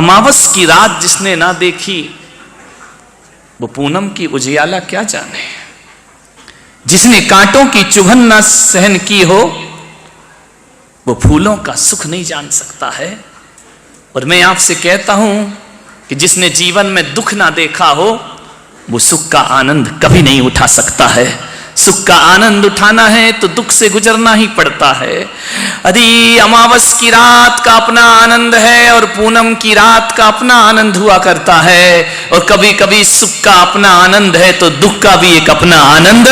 अमावस की रात जिसने ना देखी वो पूनम की उजियाला क्या जाने। जिसने कांटों की चुभन ना सहन की हो वो फूलों का सुख नहीं जान सकता है। और मैं आपसे कहता हूं कि जिसने जीवन में दुख ना देखा हो वो सुख का आनंद कभी नहीं उठा सकता है। सुख का आनंद उठाना है तो दुख से गुजरना ही पड़ता है। यदि अमावस की रात का अपना आनंद है और पूनम की रात का अपना आनंद हुआ करता है, और कभी कभी सुख का अपना आनंद है तो दुख का भी एक अपना आनंद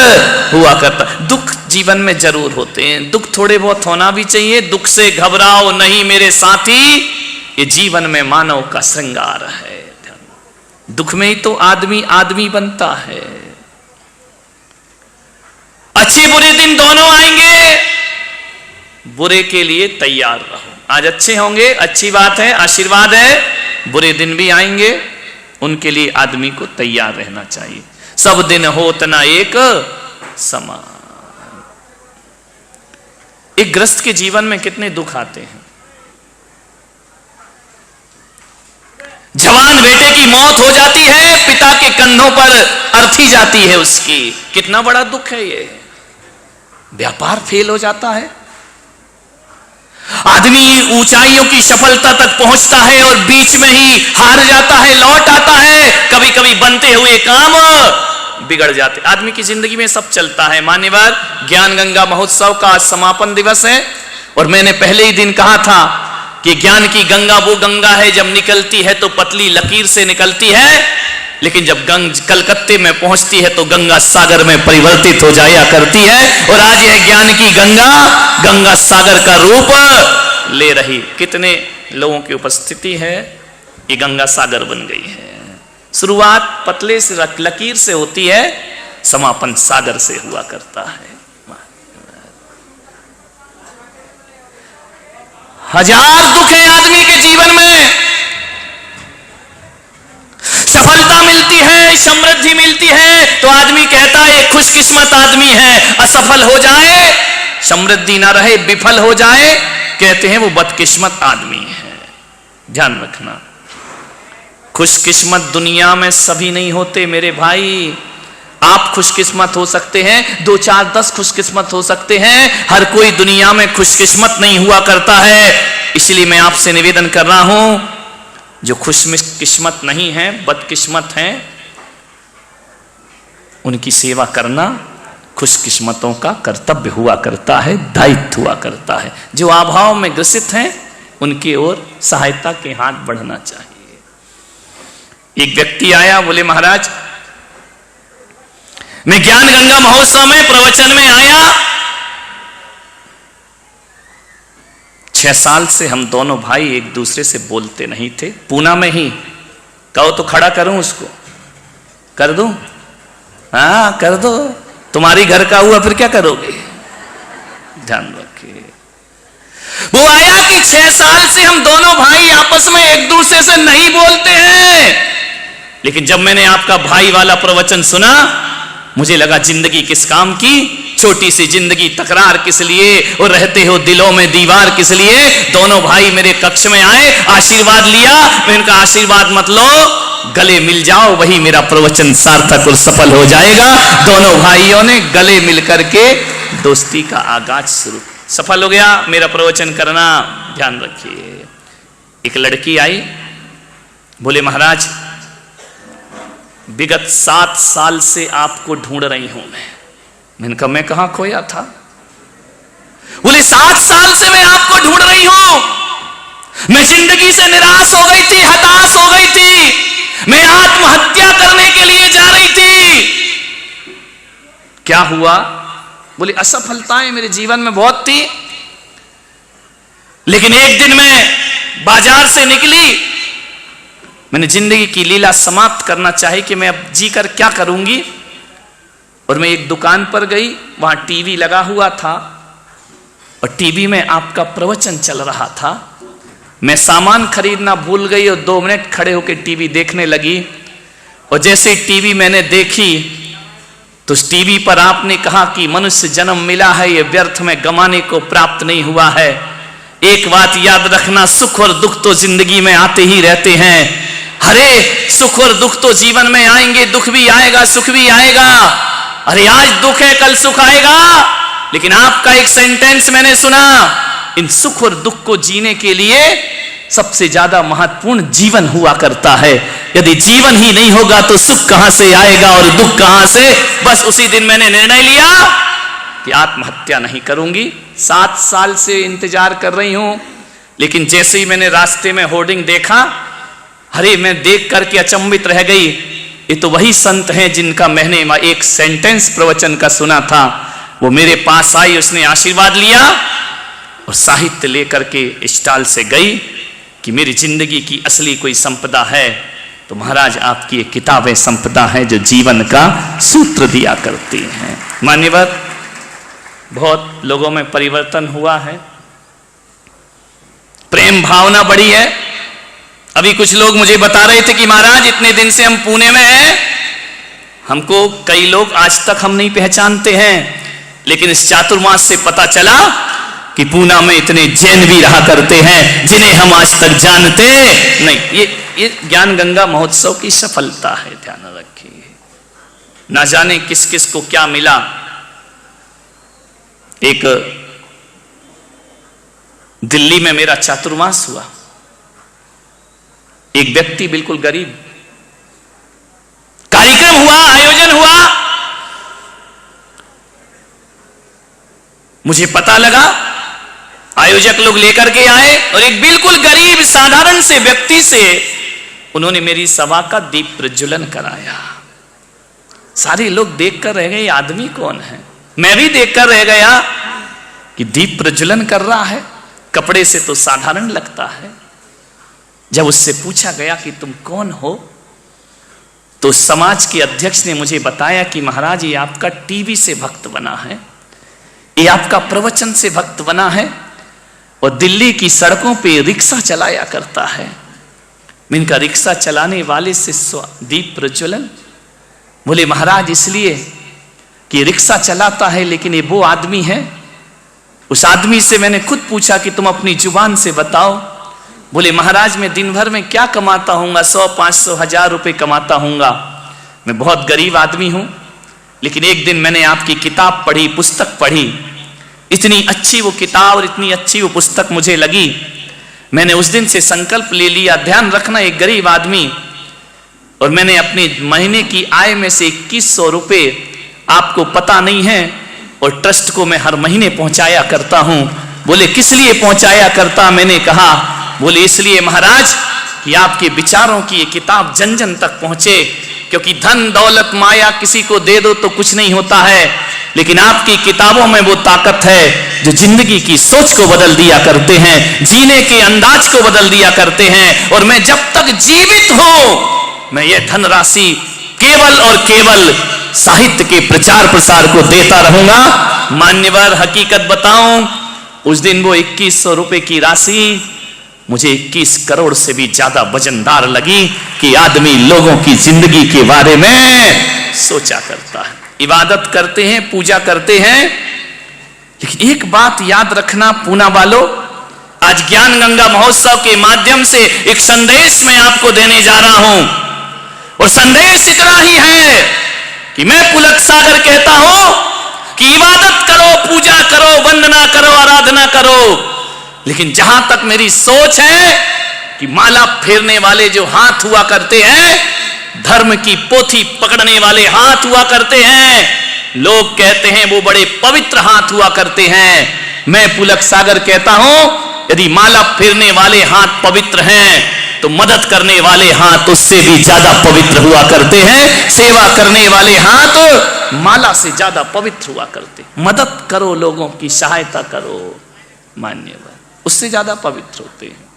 हुआ करता है। दुख जीवन में जरूर होते हैं, दुख थोड़े बहुत होना भी चाहिए। दुख से घबराओ नहीं मेरे साथी, ये जीवन में मानव का श्रृंगार है। दुख में ही तो आदमी आदमी बनता है। अच्छे बुरे दिन दोनों आएंगे, बुरे के लिए तैयार रहो। आज अच्छे होंगे, अच्छी बात है, आशीर्वाद है। बुरे दिन भी आएंगे, उनके लिए आदमी को तैयार रहना चाहिए। सब दिन होत ना एक समान। एक ग्रस्त के जीवन में कितने दुख आते हैं। जवान बेटे की मौत हो जाती है, पिता के कंधों पर अर्थी जाती है उसकी। कितना बड़ा दुख है ये। व्यापार फेल हो जाता है, आदमी ऊंचाइयों की सफलता तक पहुंचता है और बीच में ही हार जाता है, लौट आता है। कभी कभी बनते हुए काम बिगड़ जाते। आदमी की जिंदगी में सब चलता है। मान्यवर ज्ञान गंगा महोत्सव का आज समापन दिवस है, और मैंने पहले ही दिन कहा था कि ज्ञान की गंगा वो गंगा है जब निकलती है तो पतली लकीर से निकलती है, लेकिन जब कलकत्ते में पहुंचती है तो गंगा सागर में परिवर्तित हो जाया करती है। और आज यह ज्ञान की गंगा गंगा सागर का रूप ले रही। कितने लोगों की उपस्थिति है, ये गंगा सागर बन गई है। शुरुआत पतले से लकीर से होती है, समापन सागर से हुआ करता है। हजार दुख है आदमी के जीवन में। सफलता मिलती है, समृद्धि मिलती है तो आदमी कहता है खुशकिस्मत आदमी है। असफल हो जाए, समृद्धि ना रहे, विफल हो जाए, कहते हैं वो बदकिस्मत आदमी है। ध्यान रखना, खुशकिस्मत दुनिया में सभी नहीं होते मेरे भाई। आप खुशकिस्मत हो सकते हैं, 2 4 10 खुशकिस्मत हो सकते हैं, हर कोई दुनिया में खुशकिस्मत नहीं हुआ करता है। इसलिए मैं आपसे निवेदन कर रहा हूं, जो खुशकिस्मत नहीं है, बदकिस्मत हैं, उनकी सेवा करना खुशकिस्मतों का कर्तव्य हुआ करता है, दायित्व हुआ करता है। जो अभाव में ग्रसित हैं उनकी ओर सहायता के हाथ बढ़ना चाहिए। एक व्यक्ति आया, बोले महाराज मैं ज्ञान गंगा महोत्सव में प्रवचन में आया, 6 साल से हम दोनों भाई एक दूसरे से बोलते नहीं थे। पूना में ही, कहो तो खड़ा करूं उसको, कर दूं? हाँ कर दो, तुम्हारी घर का हुआ फिर क्या करोगे। ध्यान रखिए। वो आया कि 6 साल से हम दोनों भाई आपस में एक दूसरे से नहीं बोलते हैं, लेकिन जब मैंने आपका भाई वाला प्रवचन सुना मुझे लगा जिंदगी किस काम की, छोटी सी जिंदगी, तकरार किस लिए, और रहते हो दिलों में दीवार किस लिए। दोनों भाई मेरे कक्ष में आए, आशीर्वाद लिया। मैं इनका आशीर्वाद मत लो, गले मिल जाओ, वही मेरा प्रवचन सार्थक और सफल हो जाएगा। दोनों भाइयों ने गले मिलकर के दोस्ती का आगाज शुरू, सफल हो गया मेरा प्रवचन करना। ध्यान रखिए। एक लड़की आई, बोले महाराज विगत 7 साल से आपको ढूंढ रही हूं मैंने कहा मैं कहां खोया था। बोले 7 साल से मैं आपको ढूंढ रही हूं, मैं जिंदगी से निराश हो गई थी, हताश हो गई थी, मैं आत्महत्या करने के लिए जा रही थी। क्या हुआ? बोले असफलताएं मेरे जीवन में बहुत थी, लेकिन एक दिन मैं बाजार से निकली, मैंने जिंदगी की लीला समाप्त करना चाही कि मैं अब जीकर क्या करूंगी। और मैं एक दुकान पर गई, वहां टीवी लगा हुआ था और टीवी में आपका प्रवचन चल रहा था। मैं सामान खरीदना भूल गई और 2 मिनट खड़े होकर टीवी देखने लगी। और जैसे टीवी मैंने देखी तो उस टीवी पर आपने कहा कि मनुष्य जन्म मिला है, यह व्यर्थ में गंवाने को प्राप्त नहीं हुआ है। एक बात याद रखना, सुख और दुख तो जिंदगी में आते ही रहते हैं। अरे सुख और दुख तो जीवन में आएंगे, दुख भी आएगा सुख भी आएगा। अरे आज दुख है कल सुख आएगा। लेकिन आपका एक सेंटेंस मैंने सुना, इन सुख और दुख को जीने के लिए सबसे ज्यादा महत्वपूर्ण जीवन हुआ करता है। यदि जीवन ही नहीं होगा तो सुख कहां से आएगा और दुख कहां से। बस उसी दिन मैंने निर्णय लिया कि आत्महत्या नहीं करूंगी। 7 साल से इंतजार कर रही हूं, लेकिन जैसे ही मैंने रास्ते में होर्डिंग देखा, अरे मैं देख करके अचंभित रह गई। ये तो वही संत हैं जिनका मैंने एक सेंटेंस प्रवचन का सुना था। वो मेरे पास आई, उसने आशीर्वाद लिया और साहित्य लेकर के स्टॉल से गई कि मेरी जिंदगी की असली कोई संपदा है तो महाराज आपकी ये किताबें संपदा है जो जीवन का सूत्र दिया करती हैं। मान्यवर, बहुत लोगों में परिवर्तन हुआ है, प्रेम भावना बढ़ी है। अभी कुछ लोग मुझे बता रहे थे कि महाराज इतने दिन से हम पुणे में हैं, हमको कई लोग आज तक हम नहीं पहचानते हैं, लेकिन इस चातुर्मास से पता चला कि पूना में इतने जैन भी रहा करते हैं जिन्हें हम आज तक जानते नहीं। ये ज्ञान गंगा महोत्सव की सफलता है, ध्यान रखिए। ना जाने किस किस को क्या मिला। एक दिल्ली में मेरा चातुर्मास हुआ, एक व्यक्ति बिल्कुल गरीब, कार्यक्रम हुआ, आयोजन हुआ, मुझे पता लगा, आयोजक लोग लेकर के आए और एक बिल्कुल गरीब साधारण से व्यक्ति से उन्होंने मेरी सभा का दीप प्रज्वलन कराया। सारे लोग देखकर रह गए, आदमी कौन है। मैं भी देखकर रह गया कि दीप प्रज्वलन कर रहा है, कपड़े से तो साधारण लगता है। जब उससे पूछा गया कि तुम कौन हो, तो समाज के अध्यक्ष ने मुझे बताया कि महाराज ये आपका टीवी से भक्त बना है, ये आपका प्रवचन से भक्त बना है और दिल्ली की सड़कों पे रिक्शा चलाया करता है। इनका रिक्शा चलाने वाले से दीप प्रज्वलन। बोले महाराज इसलिए कि रिक्शा चलाता है, लेकिन ये वो आदमी है। उस आदमी से मैंने खुद पूछा कि तुम अपनी जुबान से बताओ। बोले महाराज मैं दिन भर में क्या कमाता हूँगा, 100, 500, 1000 रुपये कमाता हूँगा। मैं बहुत गरीब आदमी हूँ, लेकिन एक दिन मैंने आपकी किताब पढ़ी, पुस्तक पढ़ी। इतनी अच्छी वो किताब और इतनी अच्छी वो पुस्तक मुझे लगी, मैंने उस दिन से संकल्प ले लिया, ध्यान रखना एक गरीब आदमी, और मैंने अपनी महीने की आय में से 2100 रुपये आपको पता नहीं है और ट्रस्ट को मैं हर महीने पहुंचाया करता हूं। बोले किस लिए पहुंचाया करता? मैंने कहा बोले इसलिए महाराज कि आपके विचारों की ये किताब जन जन तक पहुंचे, क्योंकि धन दौलत माया किसी को दे दो तो कुछ नहीं होता है, लेकिन आपकी किताबों में वो ताकत है जो जिंदगी की सोच को बदल दिया करते हैं, जीने के अंदाज को बदल दिया करते हैं। और मैं जब तक जीवित हूं मैं ये धनराशि केवल और केवल साहित्य के प्रचार प्रसार को देता रहूंगा। मान्यवर हकीकत बताऊं, उस दिन वो 2100 रुपए की राशि मुझे 21 करोड़ से भी ज्यादा वजनदार लगी कि आदमी लोगों की जिंदगी के बारे में सोचा करता है। इबादत करते हैं, पूजा करते हैं, लेकिन एक बात याद रखना पूना वालों, आज ज्ञान गंगा महोत्सव के माध्यम से एक संदेश मैं आपको देने जा रहा हूं, और संदेश इतना ही है कि मैं पुलक सागर कहता हूं कि इबादत करो, पूजा करो, वंदना करो, आराधना करो, लेकिन जहां तक मेरी सोच है कि माला फेरने वाले जो हाथ हुआ करते हैं, धर्म की पोथी पकड़ने वाले हाथ हुआ करते हैं, लोग कहते हैं वो बड़े पवित्र हाथ हुआ करते हैं। मैं पुलक सागर कहता हूं यदि माला फेरने वाले हाथ पवित्र हैं तो मदद करने वाले हाथ उससे भी ज्यादा पवित्र हुआ करते हैं, सेवा करने वाले हाथ माला से ज्यादा पवित्र हुआ करते। मदद करो, लोगों की सहायता करो, मान्यवर उससे ज्यादा पवित्र होते हैं।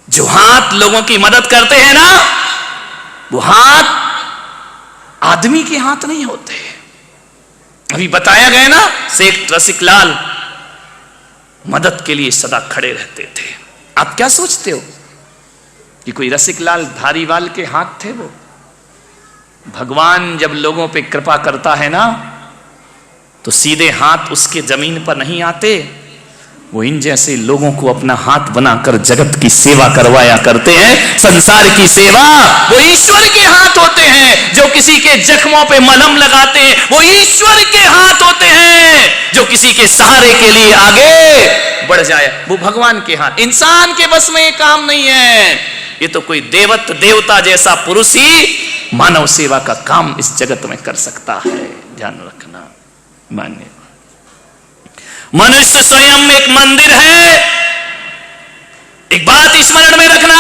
जो हाथ लोगों की मदद करते हैं ना, वो हाथ आदमी के हाथ नहीं होते। अभी बताया गया ना, शेख रसिकलाल मदद के लिए सदा खड़े रहते थे। आप क्या सोचते हो कि कोई रसिकलाल धारीवाल के हाथ थे? वो भगवान जब लोगों पे कृपा करता है ना, तो सीधे हाथ उसके जमीन पर नहीं आते, वो इन जैसे लोगों को अपना हाथ बनाकर जगत की सेवा करवाया करते हैं। संसार की सेवा वो ईश्वर के हाथ होते हैं। जो किसी के जख्मों पे मलहम लगाते हैं वो ईश्वर के हाथ होते हैं। जो किसी के सहारे के लिए आगे बढ़ जाए वो भगवान के हाथ। इंसान के बस में ये काम नहीं है। ये तो कोई देवता जैसा पुरुष ही मानव सेवा का काम इस जगत में कर सकता है। ध्यान रखना। मान्य मनुष्य स्वयं एक मंदिर है। एक बात स्मरण में रखना,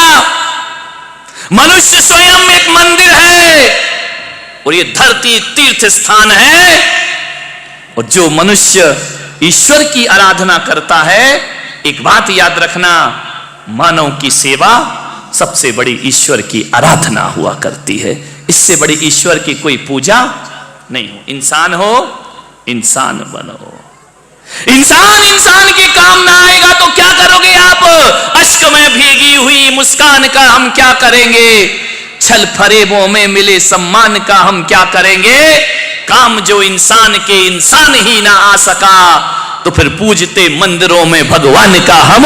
मनुष्य स्वयं एक मंदिर है और ये धरती तीर्थ स्थान है। और जो मनुष्य ईश्वर की आराधना करता है, एक बात याद रखना, मानव की सेवा सबसे बड़ी ईश्वर की आराधना हुआ करती है। इससे बड़ी ईश्वर की कोई पूजा नहीं हो। इंसान हो, इंसान बनो। इंसान के काम ना आएगा तो क्या करोगे आप? अश्क में भीगी हुई मुस्कान का हम क्या करेंगे? छल फरेबों में मिले सम्मान का हम क्या करेंगे? काम जो इंसान के इंसान ही ना आ सका तो फिर पूजते मंदिरों में भगवान का हम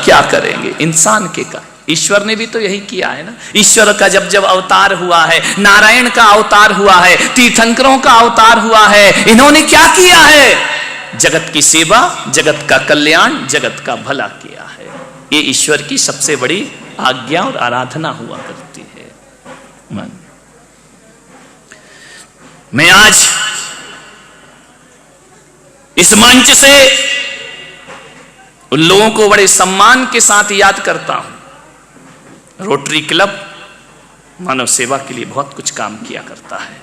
क्या करेंगे? इंसान के का ईश्वर ने भी तो यही किया है ना। ईश्वर का जब जब अवतार हुआ है, नारायण का अवतार हुआ है, तीर्थंकरों का अवतार हुआ है, इन्होंने क्या किया है? जगत की सेवा, जगत का कल्याण, जगत का भला किया है। ये ईश्वर की सबसे बड़ी आज्ञा और आराधना हुआ करती है। मन मैं आज इस मंच से उन लोगों को बड़े सम्मान के साथ याद करता हूं। रोटरी क्लब मानव सेवा के लिए बहुत कुछ काम किया करता है।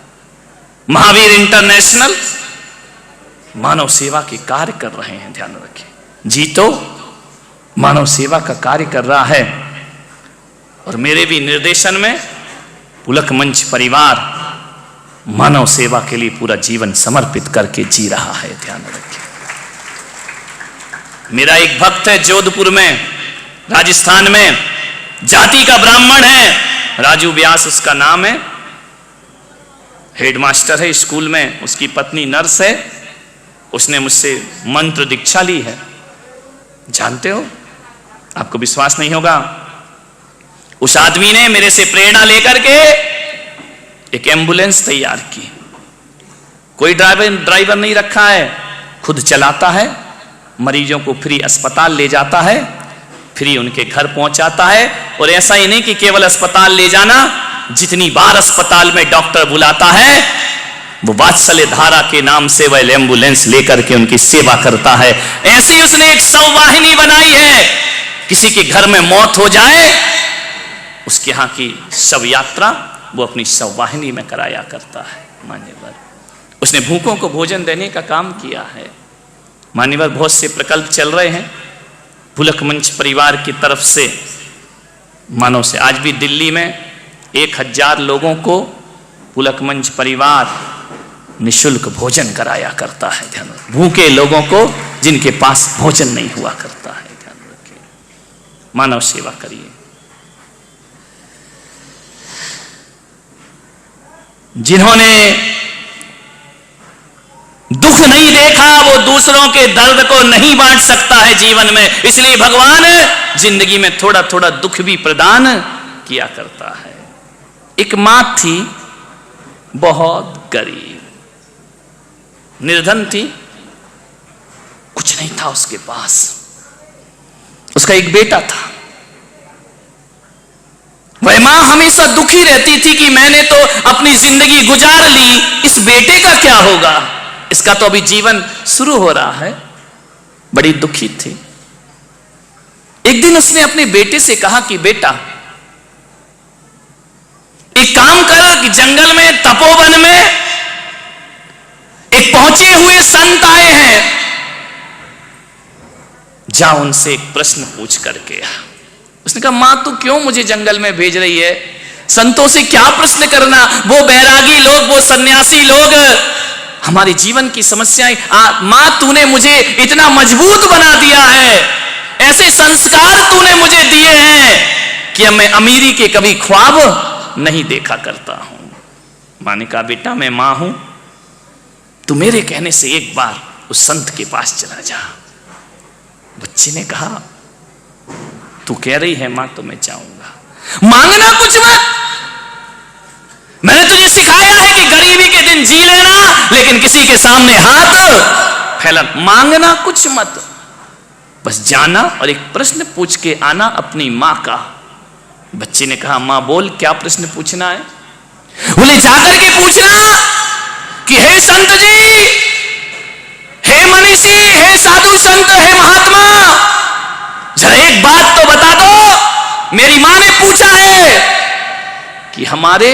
महावीर इंटरनेशनल मानव सेवा के कार्य कर रहे हैं। ध्यान रखें, जी तो मानव सेवा का कार्य कर रहा है। और मेरे भी निर्देशन में पुलक मंच परिवार मानव सेवा के लिए पूरा जीवन समर्पित करके जी रहा है। ध्यान रखें, मेरा एक भक्त है जोधपुर में, राजस्थान में, जाति का ब्राह्मण है, राजू व्यास उसका नाम है, हेडमास्टर है स्कूल में, उसकी पत्नी नर्स है। उसने मुझसे मंत्र दीक्षा ली है। जानते हो, आपको विश्वास नहीं होगा, उस आदमी ने मेरे से प्रेरणा लेकर के एक एम्बुलेंस तैयार की। कोई ड्राइवर नहीं रखा है, खुद चलाता है, मरीजों को फ्री अस्पताल ले जाता है, फ्री उनके घर पहुंचाता है। और ऐसा ही नहीं कि केवल अस्पताल ले जाना, जितनी बार अस्पताल में डॉक्टर बुलाता है वो वात्सल्य धारा के नाम से वह एम्बुलेंस लेकर के उनकी सेवा करता है। ऐसे ही उसने एक शववाहिनी बनाई है। किसी के घर में मौत हो जाए, उसके यहां की शव यात्रा वो अपनी शववाहिनी में कराया करता है। मान्यवर, उसने भूखों को भोजन देने का काम किया है। मान्यवर, बहुत से प्रकल्प चल रहे हैं पुलक मंच परिवार की तरफ से मानव से। आज भी दिल्ली में 1000 लोगों को पुलक मंच परिवार निशुल्क भोजन कराया करता है। ध्यान रखें, भूखे लोगों को जिनके पास भोजन नहीं हुआ करता है। ध्यान रखें, मानव सेवा करिए। जिन्होंने दुख नहीं देखा वो दूसरों के दर्द को नहीं बांट सकता है जीवन में। इसलिए भगवान जिंदगी में थोड़ा थोड़ा दुख भी प्रदान किया करता है। एक मां थी, बहुत गरीब, निर्धन थी, कुछ नहीं था उसके पास। उसका एक बेटा था। वह मां हमेशा दुखी रहती थी कि मैंने तो अपनी जिंदगी गुजार ली, इस बेटे का क्या होगा? इसका तो अभी जीवन शुरू हो रहा है। बड़ी दुखी थी। एक दिन उसने अपने बेटे से कहा कि बेटा, एक काम कर कि जंगल में, तपोवन में एक पहुंचे हुए संत आए हैं, जा उनसे एक प्रश्न पूछ करके। उसने कहा, मां तू क्यों मुझे जंगल में भेज रही है? संतों से क्या प्रश्न करना? वो बैरागी लोग, वो सन्यासी लोग हमारे जीवन की समस्याएं। मां तूने मुझे इतना मजबूत बना दिया है, ऐसे संस्कार तूने मुझे दिए हैं कि अब मैं अमीरी के कभी ख्वाब नहीं देखा करता हूं। मां ने कहा, बेटा मैं मां हूं, तू मेरे कहने से एक बार उस संत के पास चला जा। बच्चे ने कहा तू कह रही है मां तो मैं चाहूंगा, मांगना कुछ मत। मैंने तुझे सिखाया है कि गरीबी के दिन जी लेना, लेकिन किसी के सामने हाथ फैला, मांगना कुछ मत, बस जाना और एक प्रश्न पूछ के आना अपनी मां का। बच्चे ने कहा मां बोल क्या प्रश्न पूछना है? बोले जाकर के पूछना कि हे संत जी, हे मनीषी, हे साधु संत, हे महात्मा, जरा एक बात तो बता दो। मेरी मां ने पूछा है कि हमारे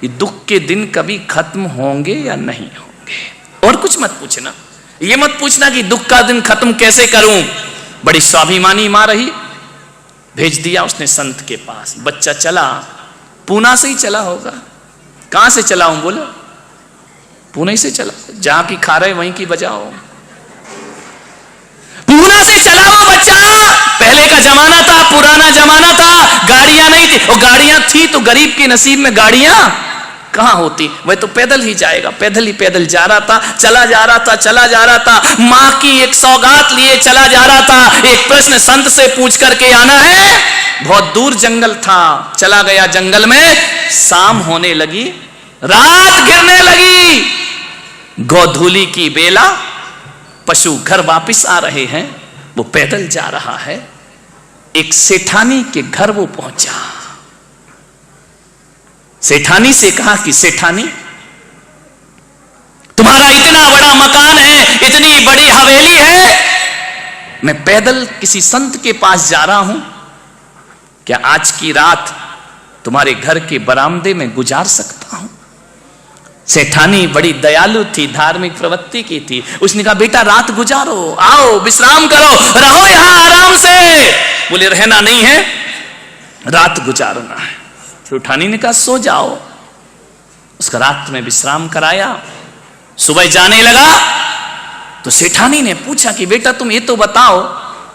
ये दुख के दिन कभी खत्म होंगे या नहीं होंगे। और कुछ मत पूछना, ये मत पूछना कि दुख का दिन खत्म कैसे करूं। बड़ी स्वाभिमानी मां रही, भेज दिया उसने संत के पास। बच्चा चला, पूना से ही चला होगा। कहां से चला हूं? बोलो पूना से चला, जहां की खा रहे वहीं की बजाओ। पूना से चला वो बच्चा। पहले का जमाना था, पुराना जमाना था, गाड़ियां नहीं थी। और गाड़ियां थी तो गरीब के नसीब में गाड़ियां कहां होती, वह तो पैदल ही जाएगा। पैदल जा रहा था, चला जा रहा था। मां की एक सौगात लिए चला जा रहा था। एक प्रश्न संत से पूछ करके आना है। बहुत दूर जंगल था, चला गया जंगल में। शाम होने लगी, रात गिरने लगी, गोधूली की बेला, पशु घर वापिस आ रहे हैं, वो पैदल जा रहा है। एक सेठानी के घर वो पहुंचा। सेठानी से कहा कि सेठानी, तुम्हारा इतना बड़ा मकान है, इतनी बड़ी हवेली है, मैं पैदल किसी संत के पास जा रहा हूं, क्या आज की रात तुम्हारे घर के बरामदे में गुजार सकता हूं? सेठानी बड़ी दयालु थी, धार्मिक प्रवृत्ति की थी। उसने कहा बेटा रात गुजारो, आओ विश्राम करो, रहो यहां आराम से। बोले रहना नहीं है, रात गुजारना है। सेठानी ने कहा सो जाओ। उसका रात में विश्राम कराया। सुबह जाने लगा तो सेठानी ने पूछा कि बेटा तुम ये तो बताओ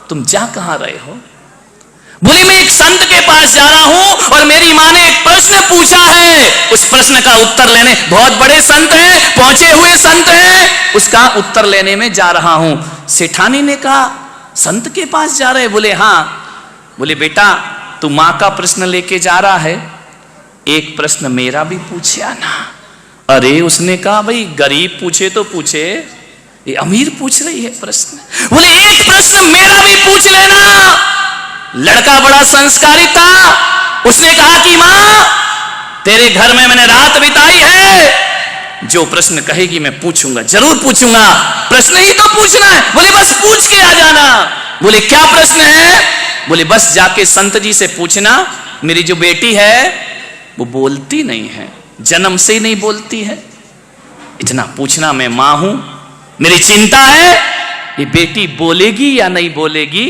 तुम जा कहां रहे हो? बोले मैं एक संत के पास जा रहा हूं और मेरी मां ने एक प्रश्न पूछा है, उस प्रश्न का उत्तर लेने। बहुत बड़े संत हैं, पहुंचे हुए संत हैं, उसका उत्तर लेने में जा रहा हूं। सेठानी ने कहा संत के पास जा रहे? बोले हां। बोले बेटा तू मां का प्रश्न लेके जा रहा है, एक प्रश्न मेरा भी पूछे आना। अरे उसने कहा भाई गरीब पूछे तो पूछे, ये अमीर पूछ रही है प्रश्न। बोले एक प्रश्न मेरा भी पूछ लेना। लड़का बड़ा संस्कारी था, उसने कहा कि मां तेरे घर में मैंने रात बिताई है, जो प्रश्न कहेगी मैं पूछूंगा, जरूर पूछूंगा, प्रश्न ही तो पूछना है। बोले बस पूछ के आ जाना। बोले क्या प्रश्न है? बोले बस जाके संत जी से पूछना, मेरी जो बेटी है वो बोलती नहीं है, जन्म से ही नहीं बोलती है, इतना पूछना मैं मां हूं, मेरी चिंता है ये बेटी बोलेगी या नहीं बोलेगी,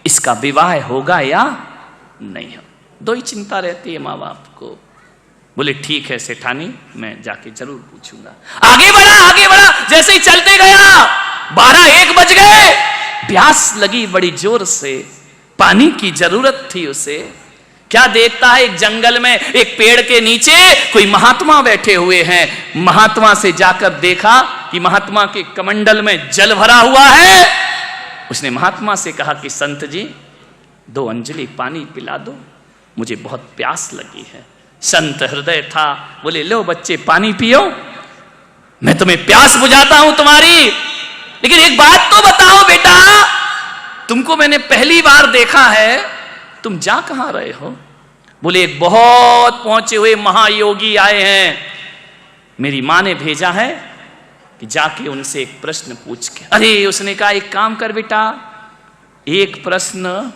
इसका विवाह होगा या नहीं हो। दो ही चिंता रहती है माँ बाप को। बोले ठीक है सेठानी, मैं जाके जरूर पूछूंगा। आगे बढ़ा, जैसे ही चलते गया 12-1 बज गए। प्यास लगी बड़ी जोर से, पानी की जरूरत थी उसे। क्या देखता है एक जंगल में एक पेड़ के नीचे कोई महात्मा बैठे हुए हैं। महात्मा से जाकर देखा कि महात्मा के कमंडल में जल भरा हुआ है। उसने महात्मा से कहा कि संत जी 2 अंजलि पानी पिला दो, मुझे बहुत प्यास लगी है। संत हृदय था, बोले लो बच्चे पानी पियो, मैं तुम्हें प्यास बुझाता हूं तुम्हारी, लेकिन एक बात तो बताओ बेटा, तुमको मैंने पहली बार देखा है, तुम जा कहां रहे हो? बोले एक बहुत पहुंचे हुए महायोगी आए हैं, मेरी मां ने भेजा है कि जाके उनसे एक प्रश्न पूछ के। अरे उसने कहा एक काम कर बेटा, एक प्रश्न,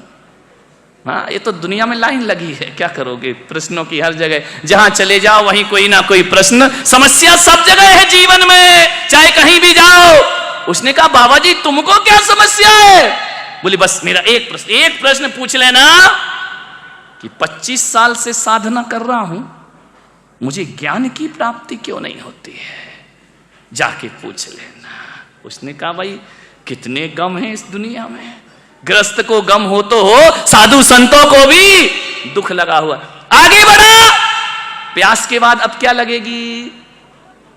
हाँ ये तो दुनिया में लाइन लगी है, क्या करोगे प्रश्नों की, हर जगह जहां चले जाओ वहीं कोई ना कोई प्रश्न। समस्या सब जगह है जीवन में, चाहे कहीं भी जाओ। उसने कहा बाबा जी तुमको क्या समस्या है? बोले बस मेरा एक प्रश्न पूछ लेना कि 25 साल से साधना कर रहा हूं, मुझे ज्ञान की प्राप्ति क्यों नहीं होती है, जाके पूछ लेना। उसने कहा भाई कितने गम हैं इस दुनिया में, ग्रस्त को गम हो तो हो, साधु संतों को भी दुख लगा हुआ। आगे बढ़ा, प्यास के बाद अब क्या लगेगी?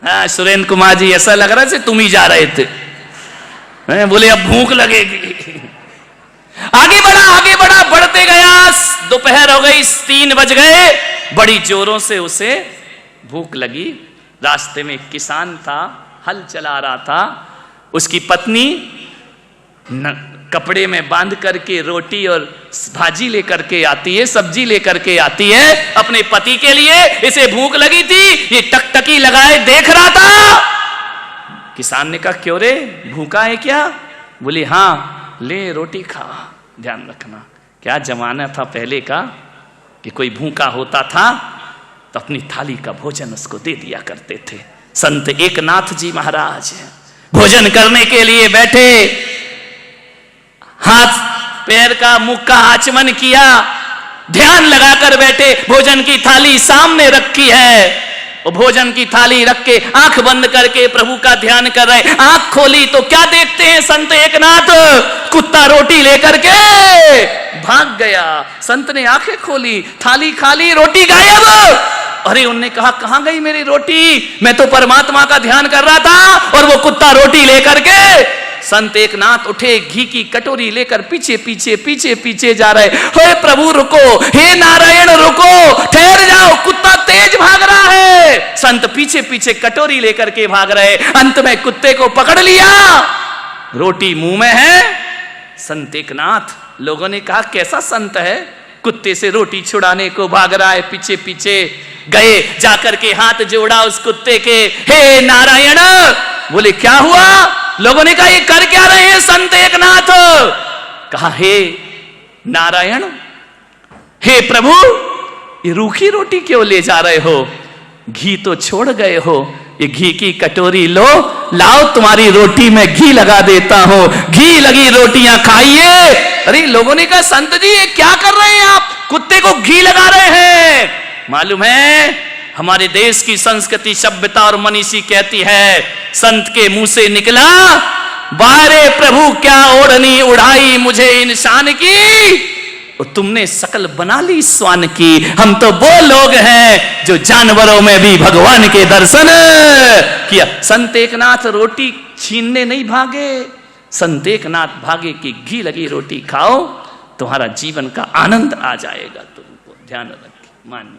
हाँ सुरेंद्र कुमार जी ऐसा लग रहा है तुम ही जा रहे थे। बोले अब भूख लगेगी। आगे बढ़ा, बढ़ते गया। दोपहर हो गई, 3 बज गए। बड़ी जोरों से उसे भूख लगी। रास्ते में एक किसान था, हल चला रहा था। उसकी पत्नी कपड़े में बांध करके रोटी और भाजी लेकर के आती है, सब्जी लेकर के आती है अपने पति के लिए। इसे भूख लगी थी, ये टकटकी लगाए देख रहा था। किसान ने कहा, क्यों रे, भूखा है क्या? बोली, हाँ, ले रोटी खा। ध्यान रखना, क्या जमाना था पहले का कि कोई भूखा होता था तो अपनी थाली का भोजन उसको दे दिया करते थे। संत एकनाथ जी महाराज भोजन करने के लिए बैठे, हाथ पैर का मुख का आचमन किया, ध्यान लगाकर बैठे। भोजन की थाली सामने रखी है, वो भोजन की थाली रख के आंख बंद करके प्रभु का ध्यान कर रहे। आंख खोली तो क्या देखते हैं संत एकनाथ? कुत्ता रोटी लेकर के भाग गया। संत ने आंखें खोली, थाली खाली, रोटी गायब। अरे, उनने कहा, कहां गई मेरी रोटी? मैं तो परमात्मा का ध्यान कर रहा था और वो कुत्ता रोटी लेकर के। संत एकनाथ उठे, घी की कटोरी लेकर पीछे पीछे पीछे पीछे जा रहे। हे प्रभु रुको, हे नारायण रुको, ठहर जाओ, कुत्ता तेज भाग रहा है। संत पीछे पीछे कटोरी लेकर के भाग रहे। अंत में कुत्ते को पकड़ लिया, रोटी मुंह में है। संत एकनाथ, लोगों ने कहा, कैसा संत है, कुत्ते से रोटी छुड़ाने को भाग रहा है। पीछे पीछे गए, जाकर के हाथ जोड़ा उस कुत्ते के, हे नारायण। बोले, क्या हुआ? लोगों ने कहा, ये कर क्या रहे हैं संत एकनाथ? कहा, हे नारायण, हे प्रभु, ये रूखी रोटी क्यों ले जा रहे हो? घी तो छोड़ गए हो, ये घी की कटोरी लो, लाओ तुम्हारी रोटी में घी लगा देता हूं, घी लगी रोटियां खाइए। अरे, लोगों ने कहा, संत जी ये क्या कर रहे हैं आप? कुत्ते को घी लगा रहे हैं। मालूम है, हमारे देश की संस्कृति, सभ्यता और मनीषी कहती है, संत के मुंह से निकला, बारे प्रभु क्या ओढ़नी उड़ाई मुझे इंसान की, और तुमने शकल बना ली स्वान की। हम तो वो लोग हैं जो जानवरों में भी भगवान के दर्शन किया। संत एकनाथ रोटी छीनने नहीं भागे, संत एकनाथ भागे कि घी लगी रोटी खाओ, तुम्हारा जीवन का आनंद आ जाएगा। तुमको ध्यान रखिए। मान्य।